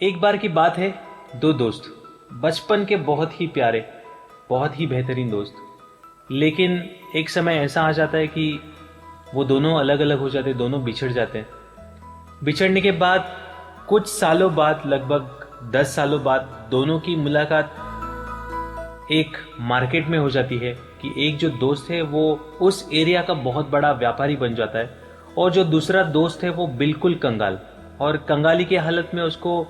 एक बार की बात है, दो दोस्त, बचपन के बहुत ही प्यारे, बहुत ही बेहतरीन दोस्त। लेकिन एक समय ऐसा आ जाता है कि वो दोनों अलग अलग हो जाते, दोनों बिछड़ जाते हैं। बिछड़ने के बाद कुछ सालों बाद, लगभग 10 सालों बाद, दोनों की मुलाकात एक मार्केट में हो जाती है कि एक जो दोस्त है वो उस एरिया का बहुत बड़ा व्यापारी बन जाता है और जो दूसरा दोस्त है वो बिल्कुल कंगाल। और कंगाली की हालत में उसको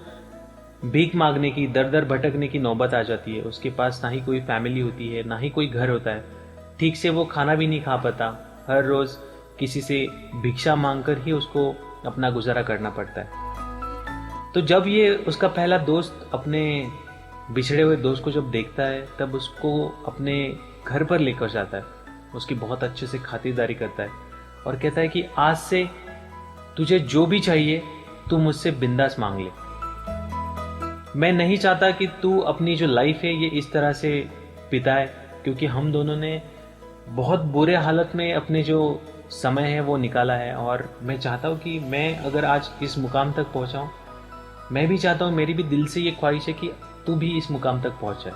भीख मांगने की, दर दर भटकने की नौबत आ जाती है। उसके पास ना ही कोई फैमिली होती है, ना ही कोई घर होता है। ठीक से वो खाना भी नहीं खा पाता। हर रोज किसी से भिक्षा मांगकर ही उसको अपना गुजारा करना पड़ता है। तो जब ये उसका पहला दोस्त अपने बिछड़े हुए दोस्त को जब देखता है, तब उसको अपने घर पर लेकर जाता है, उसकी बहुत अच्छे से खातिरदारी करता है और कहता है कि आज से तुझे जो भी चाहिए तू मुझसे बिंदास मांग ले। मैं नहीं चाहता कि तू अपनी जो लाइफ है ये इस तरह से बिताए, क्योंकि हम दोनों ने बहुत बुरे हालत में अपने जो समय है वो निकाला है। और मैं चाहता हूँ कि मैं अगर आज इस मुकाम तक पहुँचा हूँ, मैं भी चाहता हूँ, मेरी भी दिल से ये ख्वाहिश है कि तू भी इस मुकाम तक पहुँच जाए।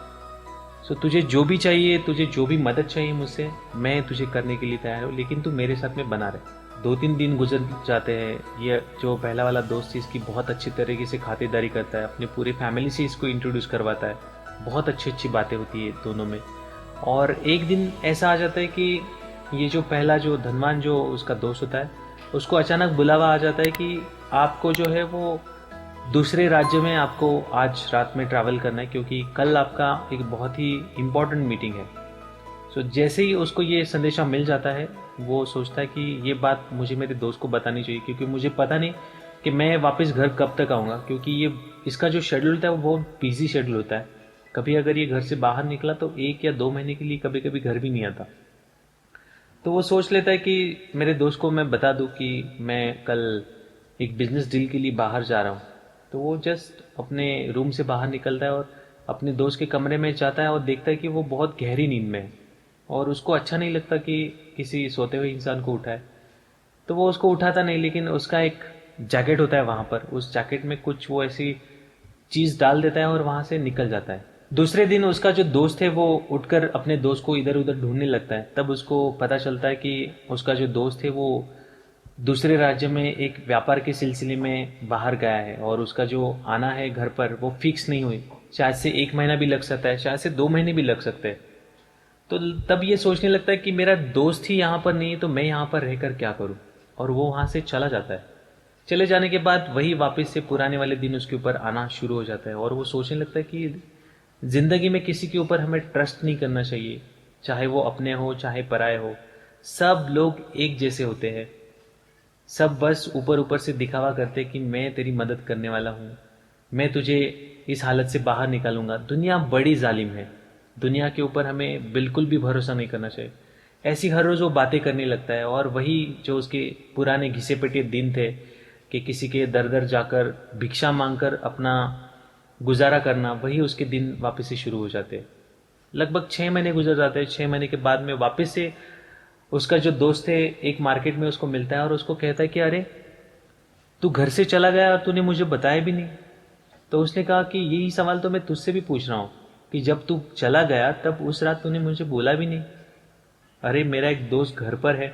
सो तुझे जो भी चाहिए, तुझे जो भी मदद चाहिए मुझसे, मैं तुझे करने के लिए तैयार हूँ, लेकिन तू मेरे साथ में बना रहे। 2-3 दिन गुजर जाते हैं। ये जो पहला वाला दोस्त है इसकी बहुत अच्छी तरीके से खातिरदारी करता है, अपनी पूरी फैमिली से इसको इंट्रोड्यूस करवाता है। बहुत अच्छी अच्छी बातें होती है दोनों में। और एक दिन ऐसा आ जाता है कि ये जो पहला जो धनवान जो उसका दोस्त होता है, उसको अचानक बुलावा आ जाता है कि आपको जो है वो दूसरे राज्य में आपको आज रात में ट्रैवल करना है, क्योंकि कल आपका एक बहुत ही इम्पोर्टेंट मीटिंग है। सो जैसे ही उसको ये संदेशा मिल जाता है, वो सोचता है कि ये बात मुझे मेरे दोस्त को बतानी चाहिए, क्योंकि मुझे पता नहीं कि मैं वापस घर कब तक आऊँगा, क्योंकि ये इसका जो शेड्यूल होता है वो बहुत बिजी शेड्यूल होता है। कभी अगर ये घर से बाहर निकला तो 1 या 2 महीने के लिए कभी कभी घर भी नहीं आता। तो वो सोच लेता है कि मेरे दोस्त को मैं बता दूं कि मैं कल एक बिजनेस डील के लिए बाहर जा रहा हूँ। तो वो जस्ट अपने रूम से बाहर निकलता है और अपने दोस्त के कमरे में जाता है और देखता है कि वो बहुत गहरी नींद में है और उसको अच्छा नहीं लगता कि किसी सोते हुए इंसान को उठाए। तो वो उसको उठाता नहीं, लेकिन उसका एक जैकेट होता है वहाँ पर, उस जैकेट में कुछ वो ऐसी चीज़ डाल देता है और वहाँ से निकल जाता है। दूसरे दिन उसका जो दोस्त है वो उठकर अपने दोस्त को इधर उधर ढूंढने लगता है। तब उसको पता चलता है कि उसका जो दोस्त है वो दूसरे राज्य में एक व्यापार के सिलसिले में बाहर गया है और उसका जो आना है घर पर वो फिक्स नहीं हुई। शायद से 1 महीना भी लग सकता है, शायद से 2 महीने भी लग सकते हैं। तो तब ये सोचने लगता है कि मेरा दोस्त ही यहाँ पर नहीं है तो मैं यहाँ पर रहकर क्या करूँ। और वो वहाँ से चला जाता है। चले जाने के बाद वही वापस से पुराने वाले दिन उसके ऊपर आना शुरू हो जाता है और वो सोचने लगता है कि ज़िंदगी में किसी के ऊपर हमें ट्रस्ट नहीं करना चाहिए, चाहे वो अपने हो चाहे पराए हो। सब लोग एक जैसे होते हैं। सब बस ऊपर ऊपर से दिखावा करते कि मैं तेरी मदद करने वाला हूँ, मैं तुझे इस हालत से बाहर निकालूंगा। दुनिया बड़ी जालिम है। दुनिया के ऊपर हमें बिल्कुल भी भरोसा नहीं करना चाहिए। ऐसी हर रोज़ वो बातें करने लगता है और वही जो उसके पुराने घिसे पिटे दिन थे कि किसी के दर दर जाकर भिक्षा मांगकर अपना गुजारा करना, वही उसके दिन वापस से शुरू हो जाते हैं। लगभग 6 महीने गुजर जाते हैं। 6 महीने के बाद में वापस से उसका जो दोस्त है एक मार्केट में उसको मिलता है और उसको कहता है कि अरे तू घर से चला गया और तूने मुझे बताया भी नहीं। तो उसने कहा कि यही सवाल तो मैं तुझसे भी पूछ रहा हूँ कि जब तू चला गया तब उस रात तूने मुझे बोला भी नहीं। अरे मेरा एक दोस्त घर पर है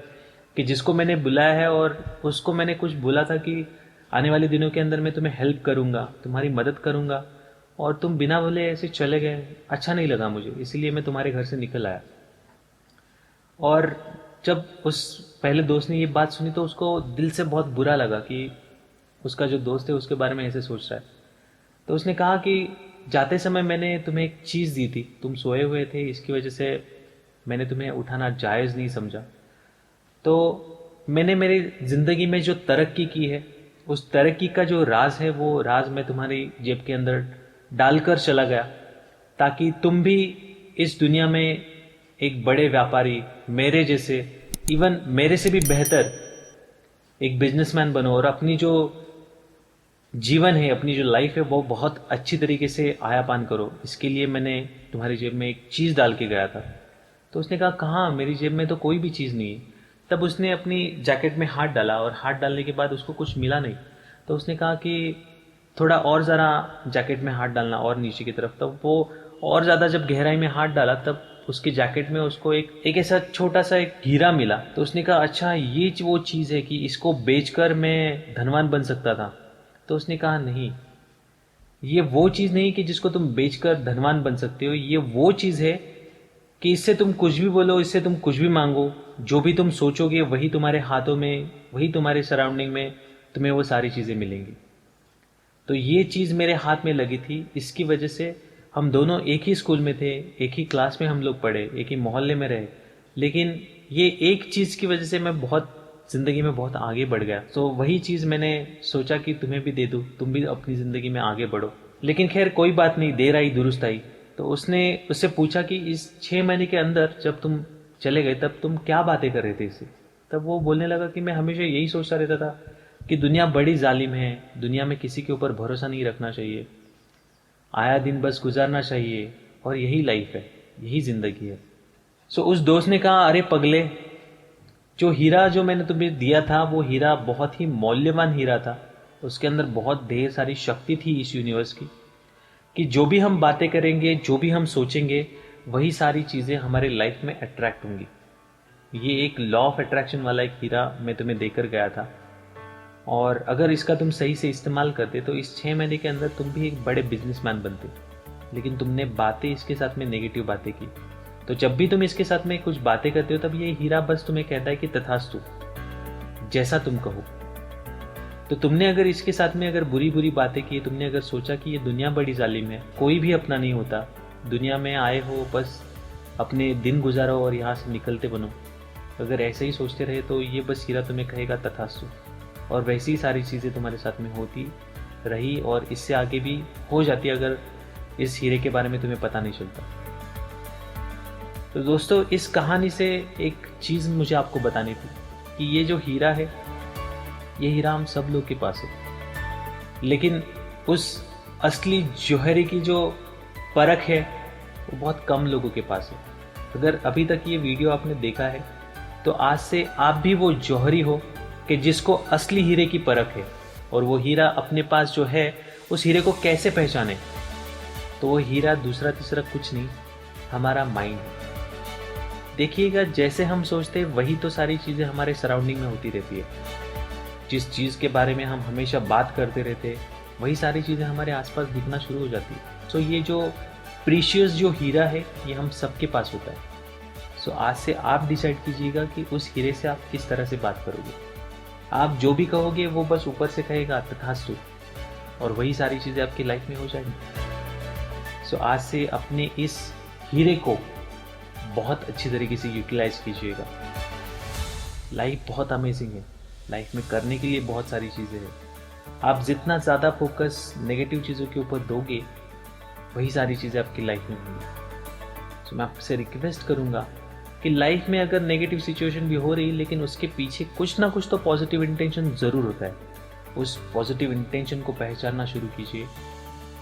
कि जिसको मैंने बुलाया है और उसको मैंने कुछ बोला था कि आने वाले दिनों के अंदर मैं तुम्हें हेल्प करूँगा, तुम्हारी मदद करूँगा, और तुम बिना बोले ऐसे चले गए। अच्छा नहीं लगा मुझे, इसीलिए मैं तुम्हारे घर से निकल आया। और जब उस पहले दोस्त ने ये बात सुनी तो उसको दिल से बहुत बुरा लगा कि उसका जो दोस्त है उसके बारे में ऐसे सोच रहा है। तो उसने कहा कि जाते समय मैंने तुम्हें एक चीज़ दी थी, तुम सोए हुए थे, इसकी वजह से मैंने तुम्हें उठाना जायज़ नहीं समझा। तो मैंने मेरी ज़िंदगी में जो तरक्की की है उस तरक्की का जो राज है वो राज मैं तुम्हारी जेब के अंदर डालकर चला गया, ताकि तुम भी इस दुनिया में एक बड़े व्यापारी, मेरे जैसे, इवन मेरे से भी बेहतर एक बिजनेसमैन बनो और अपनी जो जीवन है, अपनी जो लाइफ है वो बहुत अच्छी तरीके से आयापान करो। इसके लिए मैंने तुम्हारी जेब में एक चीज़ डाल के गया था। तो उसने कहा कहाँ, मेरी जेब में तो कोई भी चीज़ नहीं है। तब उसने अपनी जैकेट में हाथ डाला और हाथ डालने के बाद उसको कुछ मिला नहीं। तो उसने कहा कि थोड़ा और ज़रा जैकेट में हाथ डालना और नीचे की तरफ, तब वो और ज़्यादा जब गहराई में हाथ डाला तब उसकी जैकेट में उसको एक ऐसा छोटा सा एक हीरा मिला। तो उसने कहा अच्छा ये वो चीज़ है कि इसको बेचकर मैं धनवान बन सकता था। तो उसने कहा नहीं, ये वो चीज़ नहीं कि जिसको तुम बेचकर धनवान बन सकते हो, ये वो चीज़ है कि इससे तुम कुछ भी बोलो, इससे तुम कुछ भी मांगो, जो भी तुम सोचोगे वही तुम्हारे हाथों में, वही तुम्हारे सराउंडिंग में तुम्हें वो सारी चीज़ें मिलेंगी। तो ये चीज़ मेरे हाथ में लगी थी, इसकी वजह से हम दोनों एक ही स्कूल में थे, एक ही क्लास में हम लोग पढ़े, एक ही मोहल्ले में रहे, लेकिन ये एक चीज़ की वजह से मैं बहुत ज़िंदगी में बहुत आगे बढ़ गया। तो वही चीज़ मैंने सोचा कि तुम्हें भी दे दूँ, तुम भी अपनी ज़िंदगी में आगे बढ़ो। लेकिन खैर कोई बात नहीं, देर आई दुरुस्त आई। तो उसने उससे पूछा कि इस 6 महीने के अंदर जब तुम चले गए तब तुम क्या बातें कर रहे थे इससे। तब वो बोलने लगा कि मैं हमेशा यही सोचता रहता था कि दुनिया बड़ी जालिम है, दुनिया में किसी के ऊपर भरोसा नहीं रखना चाहिए, आया दिन बस गुजारना चाहिए, और यही लाइफ है, यही ज़िंदगी है। सो उस दोस्त ने कहा अरे पगले, जो हीरा जो मैंने तुम्हें दिया था वो हीरा बहुत ही मौल्यवान हीरा था, उसके अंदर बहुत ढेर सारी शक्ति थी इस यूनिवर्स की, कि जो भी हम बातें करेंगे, जो भी हम सोचेंगे, वही सारी चीज़ें हमारे लाइफ में अट्रैक्ट होंगी। ये एक लॉ ऑफ अट्रैक्शन वाला एक हीरा मैं तुम्हें देकर गया था, और अगर इसका तुम सही से इस्तेमाल करते तो इस 6 महीने के अंदर तुम भी एक बड़े बिजनेसमैन बनते। लेकिन तुमने बातें इसके साथ में नेगेटिव बातें की। तो जब भी तुम इसके साथ में कुछ बातें करते हो तब ये हीरा बस तुम्हें कहता है कि तथास्तु, जैसा तुम कहो। तो तुमने अगर इसके साथ में अगर बुरी बुरी बातें की, तुमने अगर सोचा कि ये दुनिया बड़ी जालिम है, कोई भी अपना नहीं होता, दुनिया में आए हो बस अपने दिन गुजारो और यहाँ से निकलते बनो, अगर ऐसे ही सोचते रहे तो ये बस हीरा तुम्हें कहेगा तथास्तु, और वैसी ही सारी चीज़ें तुम्हारे साथ में होती रही, और इससे आगे भी हो जाती अगर इस हीरे के बारे में तुम्हें पता नहीं चलता। तो दोस्तों, इस कहानी से एक चीज़ मुझे आपको बतानी थी कि ये जो हीरा है, ये हीरा हम सब लोग के पास है, लेकिन उस असली जौहरी की जो परख है वो बहुत कम लोगों के पास है। अगर अभी तक ये वीडियो आपने देखा है तो आज से आप भी वो जौहरी हो कि जिसको असली हीरे की परख है, और वो हीरा अपने पास जो है उस हीरे को कैसे पहचाने। तो वो हीरा दूसरा तीसरा कुछ नहीं, हमारा माइंड है। देखिएगा, जैसे हम सोचते हैं वही तो सारी चीज़ें हमारे सराउंडिंग में होती रहती है। जिस चीज़ के बारे में हम हमेशा बात करते रहते वही सारी चीज़ें हमारे आसपास दिखना शुरू हो जाती है। सो ये जो प्रीशियस जो हीरा है ये हम सबके पास होता है। सो आज से आप डिसाइड कीजिएगा कि उस हीरे से आप किस तरह से बात करोगे। आप जो भी कहोगे वो बस ऊपर से कहेगा तथास्तु, और वही सारी चीज़ें आपकी लाइफ में हो जाएंगी। सो आज से अपने इस हीरे को बहुत अच्छी तरीके से यूटिलाइज कीजिएगा। लाइफ बहुत अमेजिंग है, लाइफ में करने के लिए बहुत सारी चीज़ें हैं। आप जितना ज़्यादा फोकस नेगेटिव चीज़ों के ऊपर दोगे वही सारी चीज़ें आपकी लाइफ में होंगी। सो मैं आपसे रिक्वेस्ट करूँगा कि लाइफ में अगर नेगेटिव सिचुएशन भी हो रही, लेकिन उसके पीछे कुछ ना कुछ तो पॉजिटिव इंटेंशन ज़रूर होता है। उस पॉजिटिव इंटेंशन को पहचानना शुरू कीजिए,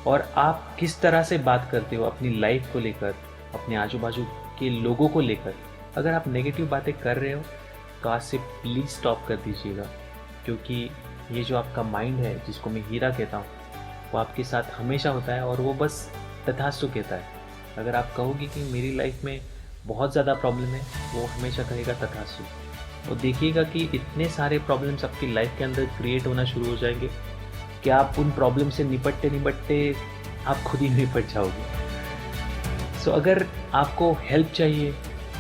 और आप किस तरह से बात करते हो अपनी लाइफ को लेकर, अपने आजू बाजू के लोगों को लेकर। अगर आप नेगेटिव बातें कर रहे हो तो आज से प्लीज़ स्टॉप कर दीजिएगा, क्योंकि ये जो आपका माइंड है, जिसको मैं हीरा कहता हूँ, वो आपके साथ हमेशा होता है, और वो बस तथास्तु कहता है। अगर आप कहोगे कि मेरी लाइफ में बहुत ज़्यादा प्रॉब्लम है, वो हमेशा कहेगा तथास्तु। और देखिएगा कि इतने सारे प्रॉब्लम्स आपकी लाइफ के अंदर क्रिएट होना शुरू हो जाएंगे कि आप उन प्रॉब्लम से निपटते निपटते आप खुद ही निपट जाओगे। सो अगर आपको हेल्प चाहिए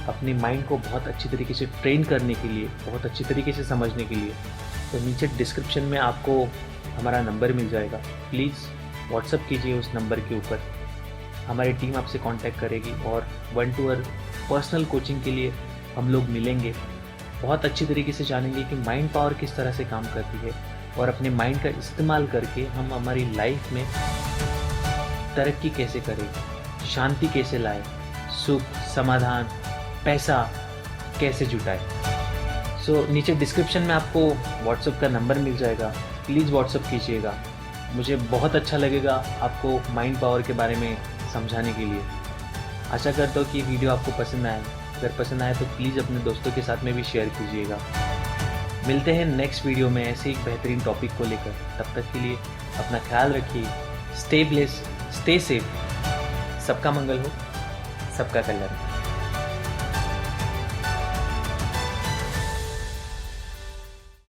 अपने माइंड को बहुत अच्छी तरीके से ट्रेन करने के लिए, बहुत अच्छी तरीके से समझने के लिए, तो नीचे डिस्क्रिप्शन में आपको हमारा नंबर मिल जाएगा। प्लीज़ व्हाट्सअप कीजिए उस नंबर के ऊपर, हमारी टीम आपसे कांटेक्ट करेगी, और 1-to-1 पर्सनल कोचिंग के लिए हम लोग मिलेंगे। बहुत अच्छी तरीके से जानेंगे कि माइंड पावर किस तरह से काम करती है, और अपने माइंड का इस्तेमाल करके हम हमारी लाइफ में तरक्की कैसे करें, शांति कैसे लाए, सुख, समाधान, पैसा कैसे जुटाए। सो नीचे डिस्क्रिप्शन में आपको व्हाट्सएप का नंबर मिल जाएगा, प्लीज़ व्हाट्सएप कीजिएगा। मुझे बहुत अच्छा लगेगा आपको माइंड पावर के बारे में समझाने के लिए। आशा करता हूँ कि वीडियो आपको पसंद आए। अगर पसंद आए तो प्लीज़ अपने दोस्तों के साथ में भी शेयर कीजिएगा। मिलते हैं नेक्स्ट वीडियो में ऐसे एक बेहतरीन टॉपिक को लेकर। तब तक के लिए अपना ख्याल रखिए। Stay blessed, stay safe. सबका मंगल हो, सबका कल्याण हो।